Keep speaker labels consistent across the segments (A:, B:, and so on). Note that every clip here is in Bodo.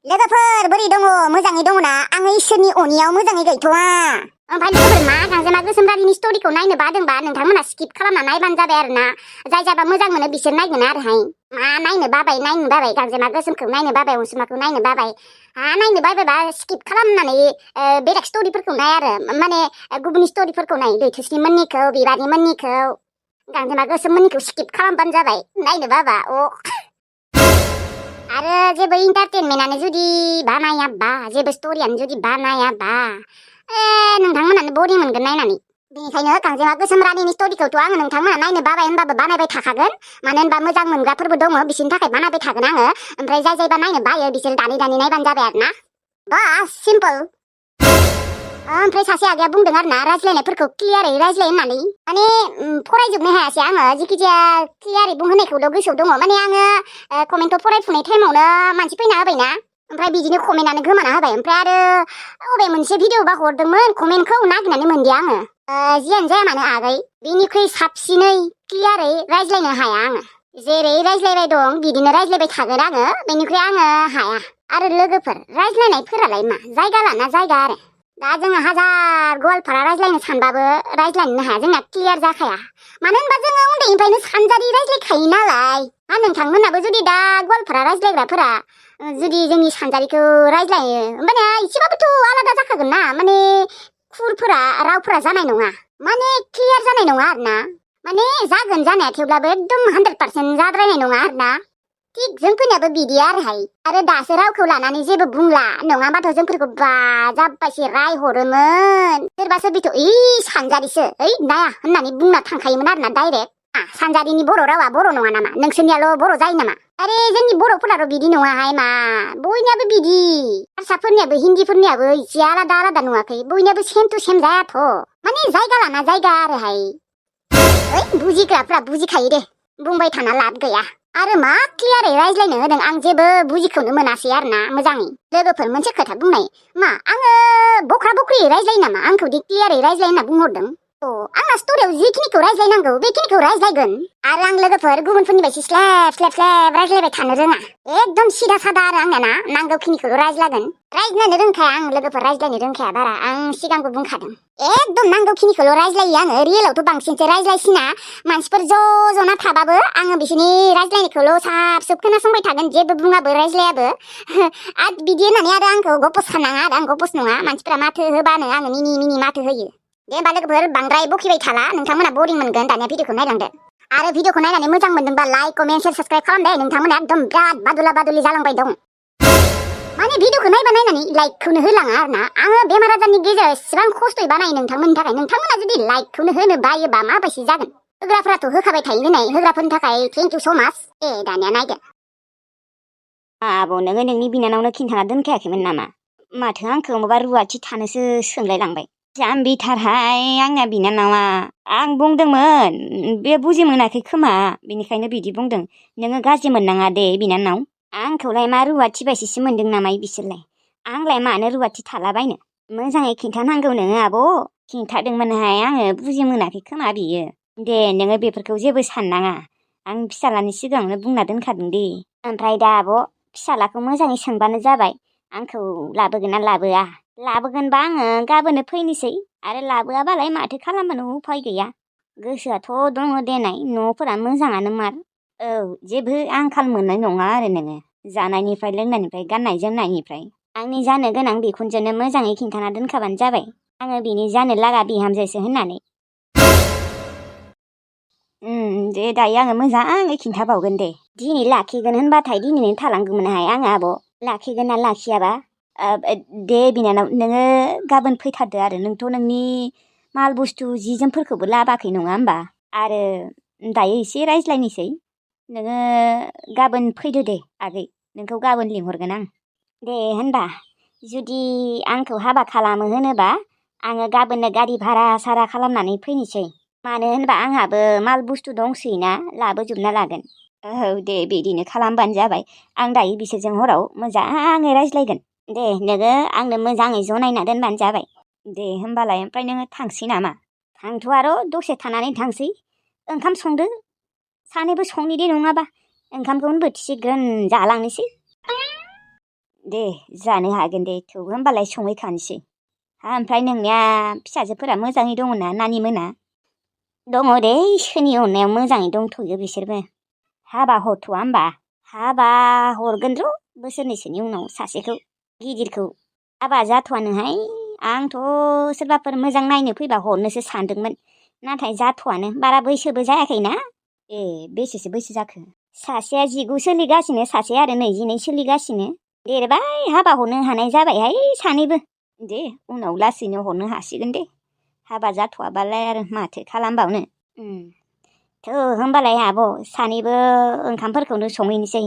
A: लोगोफोर बोरै दङ मोजाङै दङना आङो इसोरनि अनियाव मोजाङै गैथ'वा ओमफ्राय लोगोफोर मा गांजेमा गोसोम रानिनि स्टोरीखौ नायनो बादोंबा नोंथांमोना स्किप खालामना नायबानो जाबाय आरोना जाय जाबा मोजां मोनो बिसोर नायगोन आरोहाय मा नायनो बाबाय गांजेमा गोसोमखौ नायनो बाबाय अनसुमाखौ नायनो बाबाय नायनो बाबायबा स्किप खालामनानै बेलेग स्टोरीफोरखौ नाय आरो माने गुबुन स्टोरीफोरखौ नाय दैथुस्रि मोननिखौ बिबारि मोननिखौ गांजेमा गोसोम मोननिखौ स्किप खालामबानो जाबाय नायनो बाबा आरो जेबो इन्टारटेनमेन्टआनो जुदि बानायाबा जेबो स्टोरीयानो जुदि बानायाबा नोंथांमोनानो बरिं मोनगोन नायनानै बेनिखायनो गांजेमा गोसोम रानिनि स्टोरीखौथ' आङो नोंथांमोना नायनो बाबाय होनबाबो बानायबाय थाखागोन मानो होनबा मोजां मोनग्राफोरबो दङ बिसोरनि थाखाय बानायबाय थागोन आङो ओमफ्राय जाय जायबा नायनो बायो बिसोर दानै नायबानो जाबाय आरोना बास सिम्पोल ओमफ्राय सासे आगैया बुंदों आरोना रायज्लायनायफोरखौ क्लियारै रायज्लाय होननानै माने फरायजोबनो हायासै आङो जेखिजाया क्लियारै बुंहोनायखौल' गोसोआव दङ माने आङो कमेन्टखौ फरायफुनाय टाइमावनो मानसि फैना होबायना ओमफ्राय बिदिनो कमेन्टआनो गोमाना होबाय ओमफ्राय आरो अबे मोनसे भिडिअ बा हरदोंमोन कमेन्टखौ नागिरनानै मोनदिया आङो जियानो जाया मानो आगै बेनिख्रुइ साबसिनै क्लियारै रायज्लायनो हाया आङो जेरै रायज्लायबाय दं बिदिनो रायज्लायबाय थागोन आङो बेनिख्रुइ आङो हाया आरो लोगोफोर रायज्लायनायफोरालाय मा जायगा लाना जायगा आरो दा जोङो हाजार गवालपारा रायज्लायनो सानबाबो रायज्लायनो हाया जोंना क्लियार जाखाया मानो होनबा जोङो उन्दैनिफ्रायनो सानजारि रायज्लायखायो नालाय नोंथांमोनाबो जुदि दा गवालपारा रायज्लायग्राफोरा जुदि जोंनि सानजारिखौ रायज्लायो होमबाना एसेबाबोथ' आलादा जाखागोन ना माने खुरफोरा रावफोरा जानाय नङा माने क्लियार जानाय नङा आरोना माने जागोन जानाया थेवब्लाबो एकदम 100% जाद्रायनाय नङा आरोना थिग जोंफोरनियाबो बिदि आरो दासो रावखौ लानानै जेबो बुंला नङाबाथ' जोंफोरखौ बा जाब्बायसे रायहरोमोन सोरबा सोरबिथ' सानजारिसो नाया होननानै बुंना थांखायोमोन आरोना डाइरेक्ट सानजारिनि बर' रावा बर' नङा नामा नोंसोरनियाल' बर' जायो नामा आरे जोंनि बर'फोराथ' बिदि नङाहाय मा बयनियाबो बिदि हारसाफोरनियाबो हिन्दीफोरनियाबो एसे आलादा नुवाखै बयनियाबो सेम टु सेम जायाथ' माने जायगा लाना जायगा आरोहाय बुजिग्राफ्रा बुजिखायो दे बुंबाय थाना लाब गैया आरो मा क्लियारै रायज्लायनो होदों आं जेबो बुजिखौनो मोनासै आरोना मोजाङै लोगोफोर मोनसे खोथा बुंनाय मा आङो बख्रा बख्रियै रायज्लायो नामा आंखौ दि क्लियारै रायज्लाय होनना बुंहरदों आंना स्टोरियाव जिखिनिखौ रायज्लायनांगौ बेखिनिखौ रायज्लायगोन आरो आं लोगोफोर गुबुनफोरनि बायदि स्लेब रायज्लायबाय थानो रोङा एकदम सिदा सादा आरो आंना ना नांगौखिनिखौल' रायज्लायगोन रायज्लायनो रोंखाया आं लोगोफोर रायज्लायनो रोंखाया बारा आं सिगांबो बुंखादों एकदम नांगौखिनिखौल' रायज्लायो आङो रियेलावथ' बांसिनसो रायज्लायसिना मानसिफोर जना थाबाबो आङो बिसोरनि रायज्लायनायखौल' साब खोनासंबाय थागोन जेबो बुङाबो रायज्लायाबो आरो बिदि होननानै आरो आंखौ गपस सानाङा आरो आं गपस नङा मानसिफोरा माथो होबानो आङो मिनि माथो होयो दे होमबा लोगोफोर बांद्राय बखिबाय थाला नोंथांमोना बरिं मोनगोन दानिया भिडिअखौ नायलांदो आरो भिडिअखौ नायनानै मोजां मोनदोंबा लाइक कमेन्ट शेयार साबस्क्राइब खालाम दे नोंथांमोना एकदम बिराद बादुला जालांबाय दं माने भिडिअखौ नायनानै लाइकखौनो होलाङा आरोना आङो बेमार आजारनि गेजेराव एसेबां खस्थ'यै बानायो नोंथांमोननि थाखाय नोंथांमोना जुदि लाइकखौनो होनो बायोबा माबायदि जागोन होग्राफोराथ' होखाबाय थायो नै होग्राफोरनि थाखाय थेंक इउ स' माच दानिया नायदो आब' नोङो नोंनि बिनानावनो खिन्थाना दोनखायाखैमोन नामा माथो आंखौ माबा रुवाथि थानोसो सोंलायलांबाय जाम्बिथारहाय आंना बिनानावा आं बुंदोंमोन बे बुजि मोनाखै खोमा बेनिखायनो बिदि बुंदों नोङो गाज्रि मोननाङा दे बिनानाव आंखौलाय मा रुवाथि बायदिसो मोनदों नामा बिसोरलाय आंलाय मानो रुवाथि थालाबायनो मोजाङै खिन्थानांगौ नोङो आब' खिन्थादोंमोनहाय आङो बुजि मोनाखै खोमा बियो दे नोङो बेफोरखौ जेबो साननाङा आं फिसालानि सिगाङावनो बुंना दोनखादों दे ओमफ्राय दा आब' फिसालाखौ मोजाङै सोंबानो जाबाय आंखौ लाबोगोन ना लाबोआ लाबोगोनबा आङो गाबोननो फैनोसै आरो लाबोआबालाय माथो खालामनो उफाय गैया गोसोआथ' दङ देनाय न'फोरा मोजाङानो मार औ जेबो आंखाल मोननाय नङा आरो नोङो जानायनिफ्राय लोंनायनिफ्राय गाननाय जोमनायनिफ्राय आंनि जानो गोनां बिखुनजोनो मोजाङै खिन्थाना दोनखाबानो जाबाय आङो बिनि जानो लागा बिहामजोसो होननानै दे दायो आङो मोजाङै खिन्थाबावगोन दे दिनै लाखिगोन होनबाथाय दिनैनो थालांगौमोनहाय आङो आब' लाखिगोन ना लाखियाबा दे बिनानाव नोङो गाबोन फैथारदो आरो नोंथ' नोंनि माल बुस्थु जि जोमफोरखौबो लाबाखै नङा होमबा आरो दायो एसे रायज्लायनोसै नोङो गाबोन फैदो दे आगै नोंखौ गाबोन लिंहरगोन आं दे होनबा जुदि आंखौ हाबा खालामो होनोबा आङो गाबोननो गारि भारा सारा खालामनानै फैनोसै मानो होनबा आंहाबो माल बुस्थु दंसैना लाबोजोबना लागोन औ दे बिदिनो खालामबानो जाबाय आं दायो बिसोरजों हराव मोजाङै रायज्लायगोन दे नोङो आंनो मोजाङै जनायना दोनबानो जाबाय दे होमबालाय ओमफ्राय नोङो थांसै नामा थांथ' आरो दसे थानानै थांसै ओंखाम संदो सानैबो संनि दे नङाबा ओंखामखौनो बोथिसे ग्रोन जालांनोसै
B: दे जानो हागोन दे थेवबो होमबालाय संहैखानोसै। ओमफ्राय नोंनिया फिसाजोफोरा मोजाङै दङ ना नानि मोना? दङ दे इसोरनि अननायाव मोजाङै दंथ'यो बिसोरबो। हाबा हरथ'वा होमबा? हाबा हरगोन र' बोसोरनैसोनि उनाव सासेखौ गिदिरखौ। हाबा जाथ'वानोहाय आंथ' सोरबाफोर मोजां नायनो फैबा हरनोसो सानदोंमोन नाथाय जाथ'वानो बारा बैसोबो जायाखैना। ए बेसेसो बैसो जाखो? सासेया 19 सोलिगासिनो सासेया आरो 22 सोलिगासिनो। देरबाय हाबा हरनो हानाय जाबायहाय सानैबो। दे उनाव लासैनो हरनो हासिगोन दे हाबा जाथ'वाबालाय आरो माथो खालामबावनो। थ' होमबालाय आब' सानैबो ओंखामफोरखौनो संहैनोसै।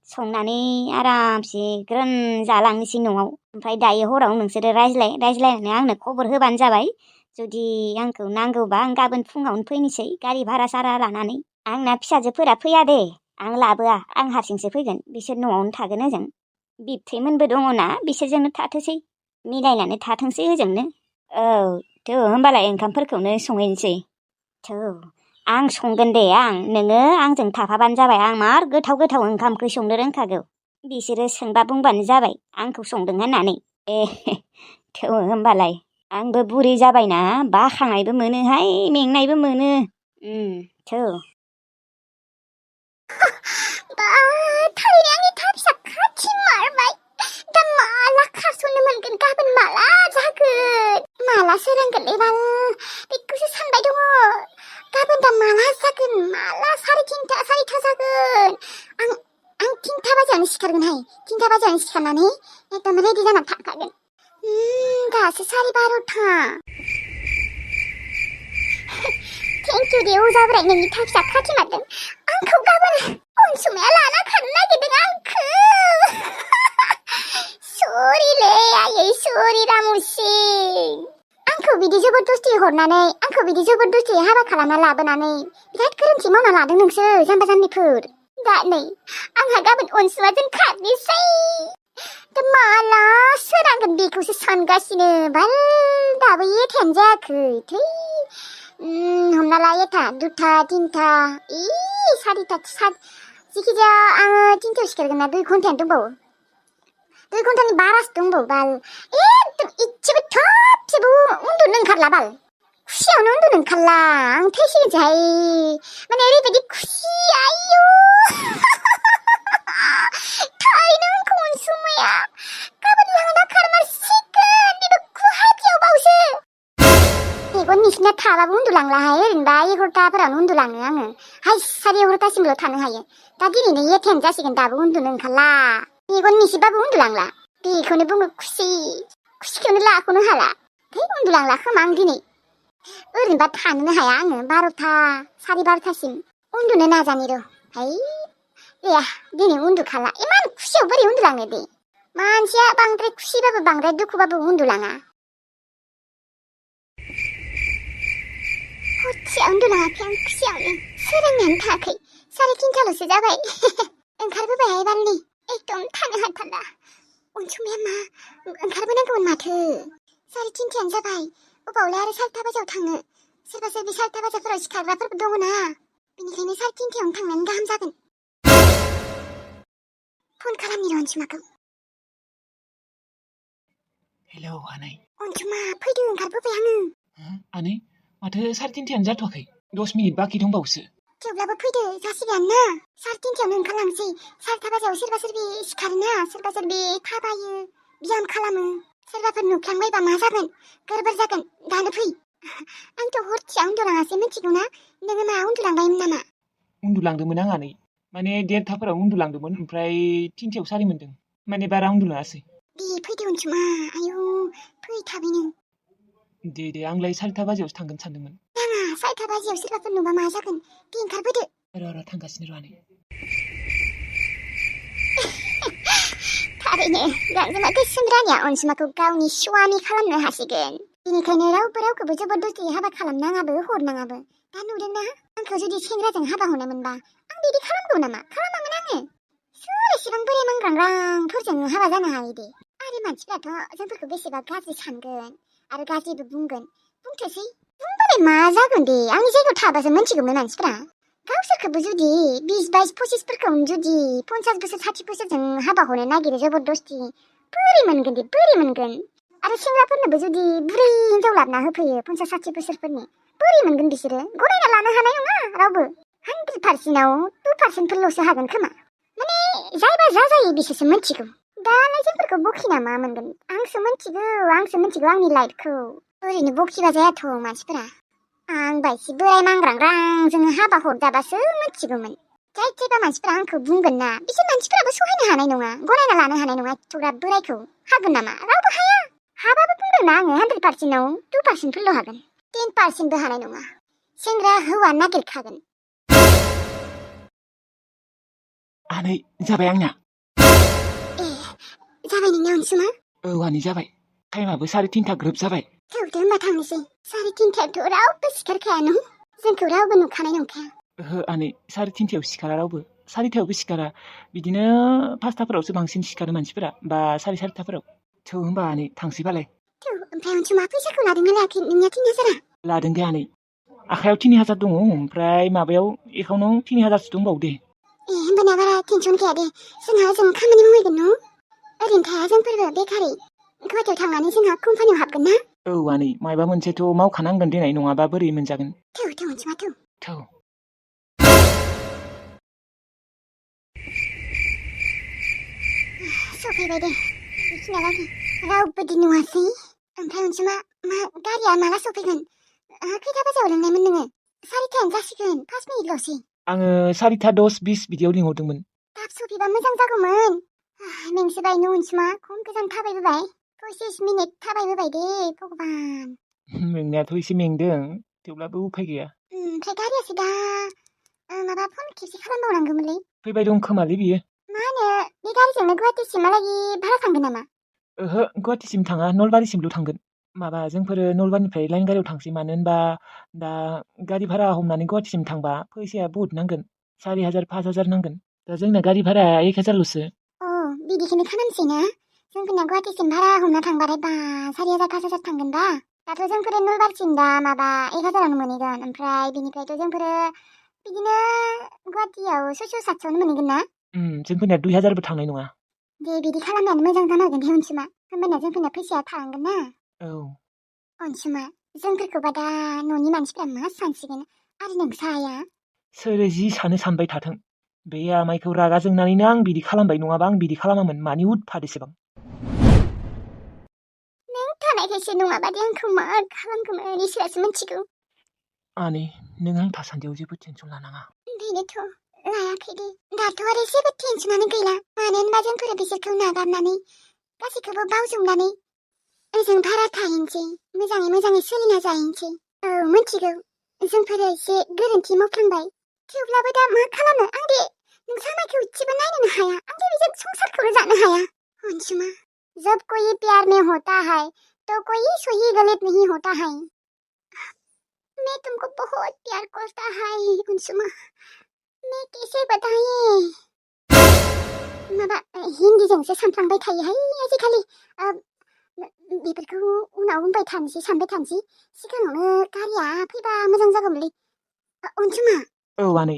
B: संनानै आरामसे ग्रोन जालांनोसै न'आव। ओमफ्राय दायो हराव नोंसोरो रायज्लायनानै आंनो खबर होबानो जाबाय। जुदि आंखौ नांगौबा आं गाबोन फुङावनो फैनोसै गारि भारा सारा लानानै। आंना फिसाजोफोरा फैया दे आं लाबोआ आं हारसिंसो फैगोन बिसोर न'आवनो थागोन ओजों। बिबथैमोनबो दङना बिसोरजोंनो थाथोंसै मिलायनानै थाथोंसै ओजोंनो। औ थ' होमबालाय ओंखामफोरखौनो संहैनोसै। थ' आं संगोन दे नोङो आंजों थाफाबानो जाबाय। आं मार गोथाव गोथाव ओंखाम ओंख्रि संनो रोंखागौ। बिसोरो सोंबा बुंबानो जाबाय आंखौ संदों होननानै। ए थ' होमबालाय आंबो बुरि जाबायना बाखांनायबो मोनोहाय मेंनायबो मोनो। थ'
A: बा थारैनो आंनि था फिसा खाथि मारबाय। दा माला खारस'नो मोनगोन गाबोन माला जागोन माला सोरांगोनलै बाल बेखौसो सानबाय दङ। गाबोन दा माला जागोन माला 3:30 4:00 जागोन। आं 3:00 बाजियावनो सिखारगोनहाय। 3:00 बाजियावनो सिखारनानै एकदम रेडि जानानै थाखागोन। दासो 12:30। थेंक इउ दे अजाब्राय नोंनि था फिसा खाथि मारदों आंखौ गाबोन अनसुमाया लाना खारनो नागिरदों आंखौ। सरिलै आयै सरि रामुसि। आंखौ बिदि जबरदस्ति हरनानै आंखौ बिदि जबरदस्ति हाबा खालामना लाबोनानै बिराद गोरोन्थि मावना लादों नोंसोर जाम्बा जाम्बिफोर। दा नै आंहा गाबोन अनसुमाजों खारनोसै। दा माला सोरांगोन बेखौसो सानगासिनो बाल दाबो एथायानो जायाखै। थै हमना ला 1:00 2:00 3:00 4:00 जिखिजाया आङो 3:00 सिखारगोन ना 2 घन्टायानो दंबावो। 2 घन्टानि बारासो दंबावो बाल। एकदम इसेबो थबसेबो उन्दुनो ओंखारला बाल। खुसियावनो उन्दुनो ओंखारला आं थैसिगोनसोहाय। माने ओरैबायदि खुसि आयु। थारैनो आंखौ अनसुमाया गाबोन लाना खारमारसिगोन बेबो गुवाहाटियाव बावसो। मेगन मिसिना थाबाबो उन्दुलांलाहाय ओरैनोबा 11:00फोरावनो उन्दुलाङो आङो। हाय 11:30सिमल' थानो हायो। दा दिनैनो 8:00 जासिगोन दाबो उन्दुनो ओंखारला। मेगन मिसिबाबो उन्दुलांला बेखौनो बुङो खुसि। खुसिखौनो लाख'नो हाला। उन्दुलांला खोमा आं दिनै। ओरैनोबा थानोनो हाया आङो 12:00 12:30सिम उन्दुनो नाजानि र'। हाय गैया दिनै उन्दुखाला। इमान खुसियाव बोरै उन्दुलांनो दे। मानसिया बांद्राय खुसिबाबो बांद्राय दुखुबाबो उन्दुलाङा। हरसेया उन्दुलाङाखै आं खुसियावनो। सोरांनायानो थायाखै 3:30ल'सो जाबाय। ओंखारबोबायहाय बालनि एकदम थानो हाथारला। अनसुमाया मा ओंखारबोनांगौमोन माथो 3:30आनो जाबाय। अबावलाय आरो 4:00 बाजियाव थांनो। सोरबा सोरबि 4:00 बाजिफोराव सिखारग्राफोरबो दङना बेनिखायनो 3:30आवनो थांनायानो गाहाम जागोन। फन खालामनि र' अनसुमाखौ।
C: हेलौ आनै।
A: अनसुमा फैदो ओंखारबोबाय आङो।
C: आनै माथो 3:30आनो जाथ'वाखै 10 मिनिट बाखि दंबावोसो।
A: थेवब्लाबो फैदो जासिगोन ना 3:30आवनो ओंखारलांसै। 4:00 बाजियाव सोरबा सोरबि सिखारोना सोरबा सोरबि थाबायो ब्याम खालामो। सोरबाफोर नुफ्लांबायबा मा जागोन गोरबोर जागोन। दानो फै। आंथ' हरसेया उन्दुलाङासै मिथिगौना। नोङो मा उन्दुलांबायमोन नामा?
C: उन्दुलांदोंमोन आं आनै माने 1:30फोराव उन्दुलांदोंमोन ओमफ्राय 3:00आव सारि मोन्दों माने बारा उन्दुलाङासै।
A: दे फैदो अनसुमा आयु फै थाबैनो।
C: दे आंलाय 4:30 बाजियावसो थांगोन सानदोंमोन।
A: नाङा 4:30 बाजियाव सोरबाफोर नुबा मा जागोन। दे ओंखारबोदो।
C: र' थांगासिनो र' आनै।
A: थारैनो गांजेमा गोसोम रानिया अनसुमाखौ गावनि स्वामि खालामनो हासिगोन। बेनिखायनो रावबो रावखौबो जबरदस्ति हाबा खालामनाङाबो हरनाङाबो। दा नुदोंना आंखौ जुदि सेंग्राजों हाबा हरनो मोनबा आं बिदि खालामगौ नामा? खालामामोन आङो। सोर एसेबां बोराय मांग्रांफोरजों हाबा जानो हायो दे। आरो मानसिफ्राथ' जोंफोरखौ बेसेबा गाज्रि सानगोन आरो गाज्रिबो बुंगोन। बुंथोसै बुंबालाय मा जागोन दे। आंनि जायगायाव थाबासो मोनथिगौमोन मानसिफ्रा। गावसोरखौबो जुदि 20 22 25फोरखौनो जुदि 50 बोसोर 60 बोसोरजों हाबा हरनो नागिरो जबरदस्ति बोरै मोनगोन दे बोरै मोनगोन आरो सेंग्राफोरनोबो जुदि बुरै हिनजाव लाबोना होफैयो 50-60 बोसोरफोरनि बोरै मोनगोन बिसोरो गनायना लानो हानाय नङा रावबो 100%आव 2%फोरल'सो हागोन खोमा माने जायबा जा जायो बिसोरसो मिथिगौ दालाय जोंफोरखौ बखिना मा मोनगोन आंसो मिथिगौ आंनि लाइफखौ ओरैनो बखिबा जायाथ' मानसिफोरा आं बायसि बोराय मांग्रांग्रांजों हाबा हरजाबासो मिथिगौमोन जायबा मानसिफोरा आंखौ बुंगोन ना बिसोर मानसिफोराबो सहायनो हानाय नङा गनायना लानो हानाय नङा एथ'ग्राब बोरायखौ हागोन नामा रावबो हाया हाबाबो बुंदोंना आङो 100%आव 2%फोरल' हागोन 10%बो हानाय नङा सेंग्रा हौवा नागिरखागोन
C: आनै जाबाय आंना
A: ए जाबाय नोंनिया अनसुमा
C: औ आनै जाबाय टाइमाबो 3:30 ग्रोब जाबाय
A: थौदो होनबा थांनोसै 3:30 रावबो सिखारखाया न जोंखौ रावबो नुखानाय नंखाया
C: ओहो आनै 3:30 सिखारा रावबो 4:00 सिखारा बिदिनो 5:00फोरावसो बांसिन सिखारो मानसिफोरा बा 4:30फोराव थौ होनबा आनै थांसैबालाय
A: थौ ओमफ्राय अनसुमा फैसाखौ लादोंना लायाखै नोंनिया 3,000
C: लादों दे आनै आखायाव 3,000 दङ ओमफ्राय माबायाव एकाउन्टाव 3,000सो दंबावो दे
A: ए होनबाना बारा टेनसन गैया दे जोंहा ओजों खामानि मावहैगोन न ओरैनो थाया जोंफोरबो बेकारि गुवाहाटियाव थांनानै जोंहा कम्पानियाव हाबगोन ना
C: औ आनै मायबा मोनसेथ' मावखानांगोन देनाय नङाबा बोरै मोनजागोन
A: थौ अनसुमा
C: थौ
A: सफैबाय दे बेखिनियालागै रावबोदि नुवासै ओमफ्राय अनसुमा मा गारिया माला सफैगोन खैथा बाजायाव लिंनायमोन नोङो 4:00 जासिगोन 5 मिनिटल'सै
C: आङो 4:10-20 बिदियाव लिंहरदोंमोन
A: थाब सफैबा मोजां जागौमोन मेंसोबाय अनसुमा खम गोजान थाबायबोबाय 25 मिनिट थाबायबोबाय दे भगबान
C: मेंनायाथ' एसे मेंदों थेवब्लाबो उफाय गैया
A: ओमफ्राय गारियासो दा माबा फन खेबसे खालामबावनांगौमोनलै
C: फैबाय दं खोमालै बियो
A: मा होनो बे गारिजोंनो गुवाहाटिसिमहालागि भारा थांगोन नामा
C: ओहो गुवाहाटिसिम थाङा नलबारिसिमल' थांगोन माबा जोंफोरो नलबारिनिफ्राय लाइन गारियाव थांसै मानो होनबा दा गारि भारा हमनानै गुवाहाटिसिम थांबा फैसाया बहुत नांगोन 4,000-5,000 नांगोन दा जोंना गारि भाराया 1,000ल'सो
A: बिदिखौनो खालामसै ना जोंफोरना गुवाहाटिसिम भारा हमना थांबाथाय बा 4,000-5,000 थांगोन दा दाथ' जोंफोरो नलबारिसिम दा माबा 1,000आवनो मोनहैगोन ओमफ्राय बिनिफ्रायथ' जोंफोरो बिदिनो गुवाहाटियाव 600-700आवनो मोनहैगोन ना
C: जोंफोरनिया 2,000बो थांनाय नङा
A: दे बिदि खालामनानै मोजां जामारगोन दे अनसुमा होमबाना जोंफोरना फैसाया थालांगोन ना
C: औ
A: अनसुमा जोंफोरखौबा दा न'नि मानसिफ्रा मा सानसिगोन आरो नोंसा आइया
C: सोरो जि सानो सानबाय थाथों बे आमाइखौ रागा जोंनानैनो आं बिदि खालामबाय नङाबा आं बिदि खालामामोन मानि उदफाद एसेबां
A: नों थानायखायसो नङाबादि आंखौ मा खालामगौमोन इसोरासो मिथिगौ
C: आनै नों आं थासान्दियाव जेबो टेनसन लानाङा
A: बेनोथ' लायाखै दे दाथ' आरो जेबो टेनसनानो गैला मानो होनबा जोंफोरो बिसोरखौ नागारनानै गासैखौबो बावजोबनानै ओजों भारा थाहैनोसै मोजाङै सोलिना जाहैनोसै औ मिथिगौ जोंफोरो एसे गोरोन्थि मावफ्लांबाय थेवब्लाबो दा मा खालामनो आं दे नों सामायखौ इसेबो नायनोनो हाया आं दे बेजों संसारखौनो जानो हाया अनसुमा जब कोई प्यार में होता है तो कोई सही गलत नहीं होता है मैं तुमको बहुत प्यार करता है अनसुमा मैं कैसे बताएं माबा हिन्दीजोंसो सानफ्लांबाय थायोहाय आजिखालि बेफोरखौ उनाव बुंबाय थानोसै सानबाय थानोसै सिगाङावनो गारिया फैबा मोजां जागौमोनलै अनसुमा
C: औ आनै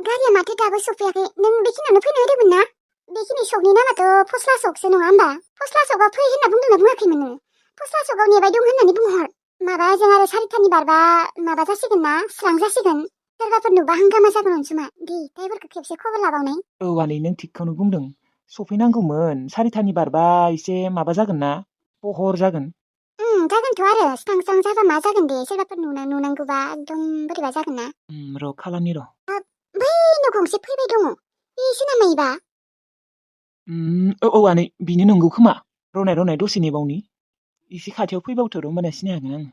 A: गारिया माथो दाबो सफैयाखै नों बेखिनियावनो फैनो होदोंमोन ना बेखिनि सकनि नामाथ' फस्ला सकसो नङा होमबा फस्ला सकआव फै होनना बुंदोंना बुङाखैमोन नोङो फस्ला सकआव नेबाय दं होननानै बुंहर माबा जों आरो 4:30 बारबा माबा जासिगोन ना स्रां जासिगोन सोरबाफोर नुबा हांगामा जागोन अनसुमा दे ड्राइभारखौ खेबसे खबर लाबावनाय
C: औ आनै नों थिगखौनो बुंदों सफैनांगौमोन 4:30 बारबा एसे माबा जागोन ना पहर जागोन
A: जागोनथ' आरो स्रां जाबा मा जागोन दे सोरबाफोर नुनांगौबा एकदम बोरैबा जागोन ना
C: र' खालामनि र'
A: बै न' गंसे फैबाय दङ बेसो नामा इबा
C: औ आनै बेनो नंगौ खोमा रनाय दसे नेबावनि एसे खाथियाव फैबावथोर' होमबाना सिनायहागोन आङो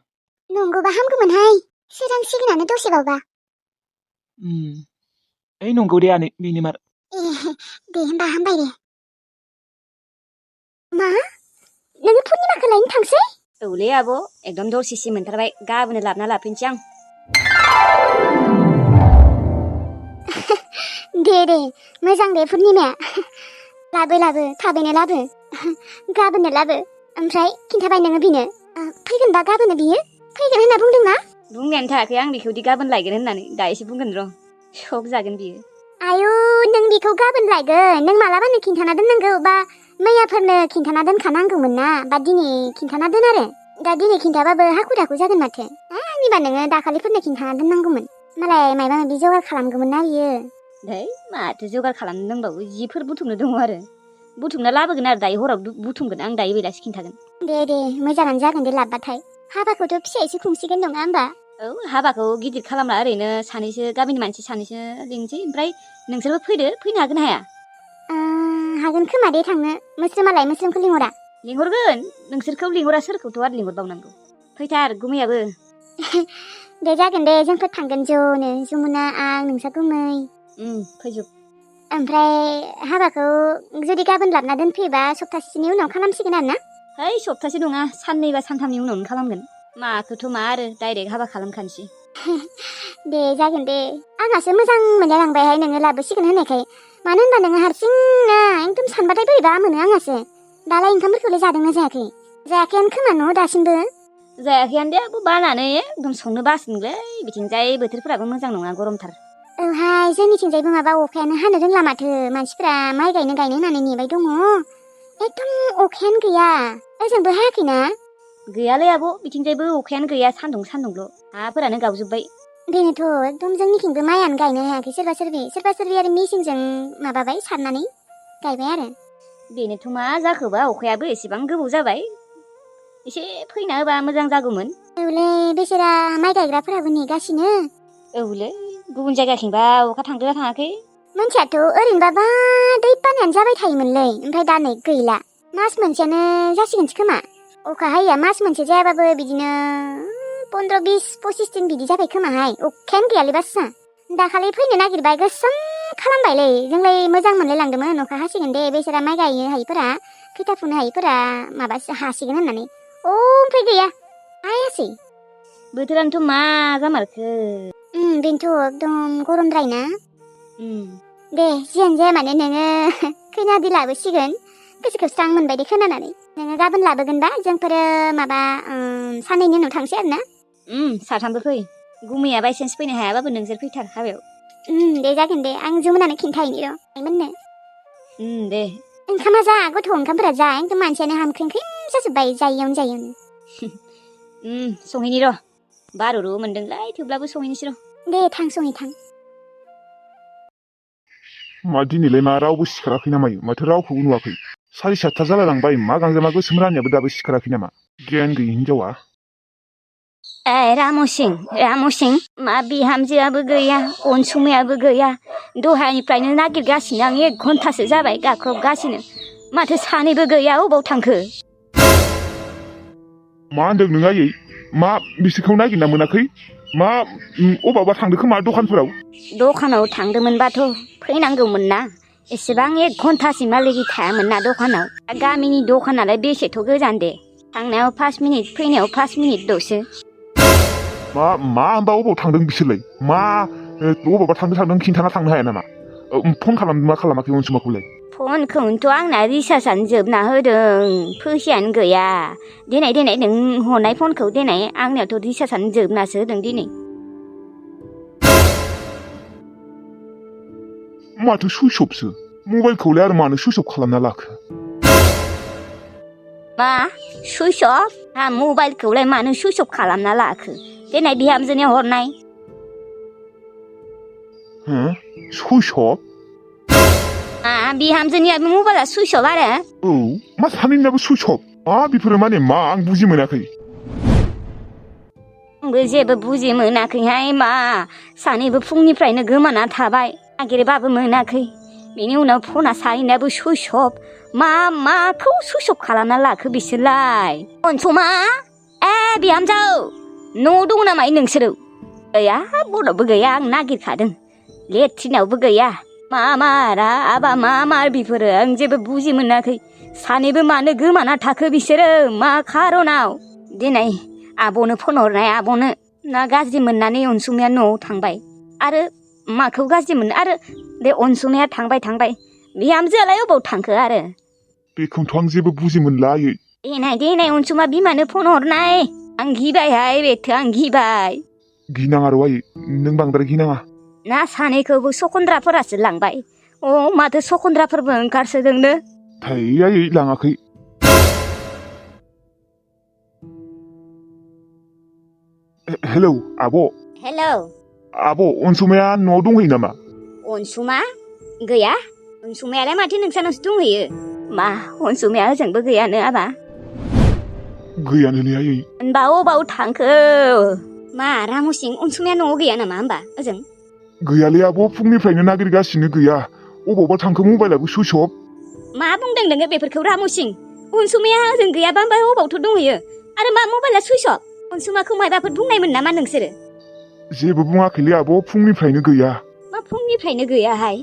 A: नंगौबा हामगौमोनहाय सोरांसिगोनानो दसेबावबा
C: ओइ नंगौ दे आनै बेनो मार
A: ए दे होमबा हामबाय दे मा नोङो पुर्निमाखौ लायनो थांसै
B: औलै आब' एकदम दरसिसि मोनथारबाय गाबोननो लाबोना लाफैनोसै आं
A: दे मोजां दे पुर्निमाया लाबो थाबैनो लाबो गाबोननो लाबो ओमफ्राय खिन्थाबाय नोङो बिनो फैगोनबा गाबोननो बियो फैगोन होनना बुंदोंना
B: बुंनायानो थायाखै आं बेखौदि गाबोन लायगोन होननानै दा एसे बुंगोन र' सक जागोन बियो
A: आयु नों बेखौ गाबोन लायगोन नों मालाबानो खिन्थाना दोननांगौ बा मैयाफोरनो खिन्थाना दोनखानांगौमोन ना बा दिनै खिन्थाना दोन आरो दा दिनै खिन्थाबाबो हाखु दाखु जागोन माथो आंनिबा नोङो दाखालिफोरनो खिन्थाना दोननांगौमोन मालाय मायबा माबि जगार खालामगौमोन ना बियो
B: धै माथो जगार खालामनो दंबावो जिफोर बुथुमनो दङ आरो बुथुमना लाबोगोन आरो दायो हराव बुथुमगोन आं दायो बेलासि खिन्थागोन
A: दे मोजाङानो जागोन दे लाबबाथाय हाबाखौथ' फिसायैसो खुंसिगोन नङा होमबा
B: औ हाबाखौ गिदिर खालामला ओरैनो सानैसो गामिनि मानसि सानैसो लिंसै ओमफ्राय नोंसोरबो फैनो हागोन हाया
A: हागोन खोमा दे थांनो मोस्रोमालाय मोस्रोमखौ लिंहरा
B: लिंहरगोन नोंसोरखौ लिंहरा सोरखौथ' आरो लिंहरबावनांगौ फैथार गुमैयाबो
A: दे जागोन दे जोंफोर थांगोन ज'नो जमुना आं नोंसा गुमै
B: फैजोब
A: ओमफ्राय हाबाखौ जुदि गाबोन लाबना दोनफैयोबा सप्तासेनि उनाव खालामसिगोन आरो ना
B: है सप्तासे नङा साननै बा सानथामनि उनावनो खालामगोन माखौथ' मा आरो डाइरेक्ट हाबा खालामखानोसै
A: दे जागोन दे आंहासो मोजां मोनलायलांबायहाय नोङो लाबोसिगोन होननायखाय मानो होनबा नोङो हारसिंना एकदम सानबाथाय बोरैबा मोनो आंहासो दालाय ओंखामफोरखौलाय जादोंना जायाखैयानो खोमा न' दासिमबो
B: जायाखैयानो दे आंबो बानानै एकदम संनो बासिनोलै बिथिंजाय बोथोरफोराबो मोजां नङा गरमथार
A: औहाय जोंनिथिंजायबो माबा अखायानो हानो रोंला माथो मानसिफ्रा माइ गायनो होननानै नेबाय दङ एकदम अखायानो गैया ओजोंबो हायाखैना
B: गैयालै आब' बिथिंजायबो अखायानो गैया सान्दुंल' हाफोरानो गावजोब्बाय
A: बेनोथ' एकदम जोंनिथिंबो माइयानो गायनो हायाखै सोरबा सोरबि आरो मेसिनजों माबाबाय सारनानै गायबाय आरो
B: बेनोथ' मा जाखोबा अखायाबो एसेबां गोबाव जाबाय एसे फैना होबा मोजां जागौमोन
A: औलै बेसेरा माइ गायग्राफोराबो नेगासिनो
B: औलै गुबुन जायगाथिंबा अखा थांदोंना थाङाखै
A: मोनथियाथ' ओरैनोबाबा दै बानायानो जाबाय थायोमोनलै ओमफ्राय दा नै गैला मास मोनसेयानो जासिगोनसो खोमा अखा हायैया मास मोनसे जायाबाबो बिदिनो 15-20-25 दिन बिदि जाबाय खोमाहाय अखायानो गैयालै बासा दाखालि फैनो नागिरबाय गोसोम खालामबायलै जोंलाय मोजां मोनलायलांदोंमोन अखा हासिगोन दे बेसेरा माइ गायनो हायिफोरा खैथा फुनो हायिफोरा माबासो हासिगोन होननानै ओमफ्राय गैया हायासै
B: बोथोरानोथ' मा जामारखो
A: बेनोथ' एकदम गरमद्राय ना दे जियानो जाया मानो नोङो खैनादि लाबोसिगोन गोसोखौ स्रां मोनबाय दे खोनानानै नोङो गाबोन लाबोगोनबा जोंफोरो माबा साननैनि उनाव थांसै आरो ना
B: साथामबो फै गुमैया बायसान्स फैनो हायाबाबो नोंसोर फैथार हाबायाव
A: दे जागोन दे आं जमुनानो खिन्थाहैनि र' आइमोननो
B: दे
A: ओंखामा जा गथ' ओंखामफोरा जा एकदम मानसियानो हामख्रेंख्रें जाजोब्बाय जायैयावनो
B: संहैनि र' बार'ल' मोनदोंलाय थेवब्लाबो संहैनोसै र'
A: दे थां सङै थां
D: मा दिनैलाय मा रावबो सिखाराखै ना मायो माथो रावखौबो नुवाखै 7:30 जालायलांबाय मा गांजेमा गोसोम रानियाबो दाबो सिखाराखै नामा गियान गैयि हिनजावा
B: रामसिं मा बिहामजोआबो गैया अनसुमैयाबो गैया दहायनिफ्रायनो नागिरगासिनो आं 1 घन्टासो जाबाय गाख्रबगासिनो माथो सानैबो गैया अबाव थांखो
D: मा होनदों नों आयै मा बिसोरखौ नागिरना मोनाखै मा अबावबा थांदों खोमा
B: दखानाव थांदोंमोनबाथ' फैनांगौमोन ना एसेबां 1 घन्टासिमहालागै थायामोन ना दखानाव गामिनि दखानालाय बेसेथ' गोजान दे थांनायाव 5 मिनिट फैनायाव 5 मिनिटल'सो
D: मा होनबा अबाव थांदों बिसोरलाय मा अबावबा थांदों खिन्थाना थांनो हाया नामा फन खालामदों मा खालामाखै अनसुमाखौलाय
B: फनखौनोथ' आंना रिसार्जआनो जोबना होदों फैसायानो गैया देनाय नों हरनाय फनखौ देनाय आंनियावथ' रिसार्जआनो जोबनासो होदों दिनै
D: माथो सुइस अफसो मबाइलखौलाय आरो मानो सुइस अफ खालामना लाखो
B: मा सुइस अफ मबाइलखौलाय मानो सुइस अफ खालामना लाखो देनाय बिहामजोनि हरनाय
D: सुइस अफ
B: बिहामजोनियाबो मबाइला सुइस अफ आरो
D: औ मा सानैनियाबो सुइस अफ बेफोरो माने मा आं बुजि मोनाखै
B: आंबो जेबो बुजि मोनाखैहाय मा सानैबो फुंनिफ्रायनो गोमाना थाबाय नागिरबाबो मोनाखै बेनि उनाव फना सानैनियाबो सुइस अफ माखौ सुइस अफ खालामना लाखो बिसोरलाय अनसमा बिहामजो न' दङ नामा नोंसोरो गैया बर'बो गैया आं नागिरखादों लेट्रिनावबो गैया मा बेफोरो आं जेबो बुजि मोनाखै सानैबो मानो गोमाना थाखो बिसोरो मा खारनाव दिनै आब'नो फन हरनाय आब'नो ना गाज्रि मोननानै अनसुमाया न'आव थांबाय आरो माखौ गाज्रि मोनो आरो बे अनसुमाया थांबाय बिहामजोआलाय अबाव थांखो आरो
D: बेखौथ' आं जेबो बुजि मोनला आयै
B: देनाय अनसुमा बिमानो फन हरनाय आं गिबायहाय बेथो आं गिबाय
D: गिनाङा र' आयै नों बांद्राय गिनाङा
B: ना सानैखौबो सखन्द्राफोरासो लांबाय माथो सखन्द्राफोरबो ओंखारसोदोंनो
D: थाइ आयै लाङाखै। हेलौ आब'।
B: हेलौ
D: आब' अनसुमाया न'आव दंहैयो नामा?
B: अनसुमा गैया अनसुमायालाय माथो नोंसानावसो दंहैयो मा अनसुमाया ओजोंबो गैयानो आबा
D: गैयानोलै आयै।
B: होनबा अबाव थांखो मा रामुसिं अनसुमाया न'आव गैया नामा होनबा ओजों
D: गैयालै आब' फुंनिफ्रायनो नागिरगासिनो गैया अबावबा थांखो मबाइलाबो सुइस अफ।
B: मा बुंदों नोङो बेफोरखौ रामुसिं अनसुमाया ओजों गैयाबा होनबा अबावथ' दंहैयो आरो मा मबाइला सुइस अफ अनसुमाखौ मायबाफोर बुंनायमोन नामा नोंसोरो?
D: जेबो बुङाखैलै आब' फुंनिफ्रायनो गैया।
B: मा फुंनिफ्रायनो गैयाहाय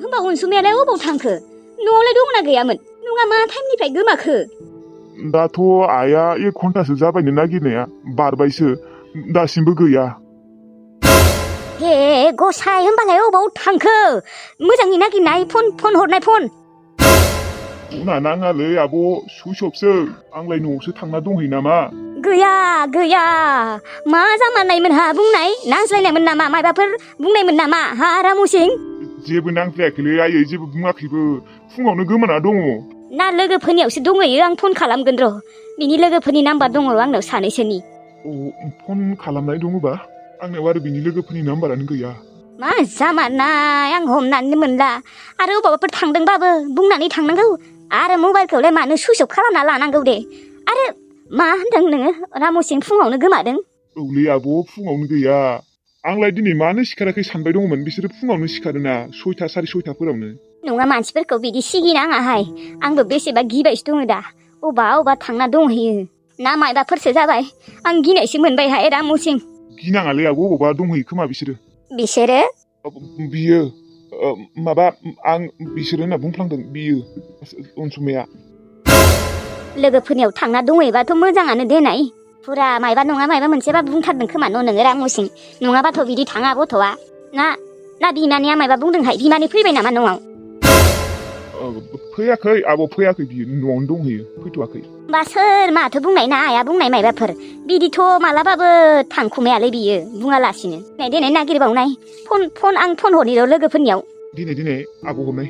B: होनबा अनसुमायालाय अबाव थांखो न'आवलाय दंना गैयामोन नङा मा टाइमनिफ्राय गोमाखो?
D: दाथ' आइया 1 घन्टासो जाबायनो नागिरनाया बारबायसो दासिमबो गैया।
B: हे गसाय होनबालाय अबाव थांखो मोजाङै नागिरनाय फन हरनाय फन।
D: फना नाङालै आब' सुइस अफसो आंलाय न'आवसो थांना दंहैयो नामा।
B: गैया मा जामारनायमोन हा बुंनाय नांज्लायनायमोन नामा मायबाफोर बुंनायमोन नामा हा रामुसिं?
D: जेबो नांज्लायाखैलै आयै जेबो बुङाखैबो फुङावनो गोमाना दङ।
B: ना लोगोफोरनियावसो दंहैयो आं फन खालामगोन र' बिनि लोगोफोरनि नाम्बार दङ आंनाव सानैसोनि।
D: अ फन खालामनाय दङबा आंनाव आरो बिनि लोगोफोरनि नाम्बारानो गैया।
B: मा जामारनाय आं हमनानै मोनला आरो अबावबाफोर थांदोंबाबो बुंनानै थांनांगौ आरो मबाइलखौलाय मानो सुइस अफ खालामना लानांगौ दे आरो मा होनदों नोङो रामुसिं फुङावनो गोमादों?
D: औलै आब' फुङावनो गैया आंलाय दिनै मानो सिखाराखै सानबाय दङमोन बिसोरो फुङावनो सिखारोना 6टा 6:30फोरावनो।
B: नङा मानसिफोरखौ बिदि सिगिनाङाहाय आंबो बेसेबा गिबायसो दङ दा अबा थांना दंहैयो ना मायबाफोरसो जाबाय आं गिनायसो मोनबायहाय रामुसिं।
D: गिनाङालै आब' अबावबा दंहैयो खोमा बिसोरो।
B: बिसोरो
D: बियो माबा आं बिसोरो होनना बुंफ्लांदों बियो अनसुमाया।
B: लोगोफोरनियाव थांना दंहैबाथ' मोजाङानो देनाय फुरा मायबा नङा मायबा मोनसेबा बुंथारदों खोमा न' नोङो रामुसिं नङाबाथ' बिदि थाङा गथ'आ ना बिमानिया मायबा बुंदोंहाय बिमानि फैबाय नामा न'आव?
D: फैयाखै आब' फैयाखै बियो न'आवनो दंहैयो फैथ'वाखै।
B: बा सोर माथो बुंनाय ना आइया बुंनाय मायबाफोर बिदिथ' मालाबाबो थांखुमायालै बियो बुङालासिनो देनाय नागिरबावनाय आं फन हरनि र' लोगोफोरनियाव।
D: दिनै आब' हरनाय।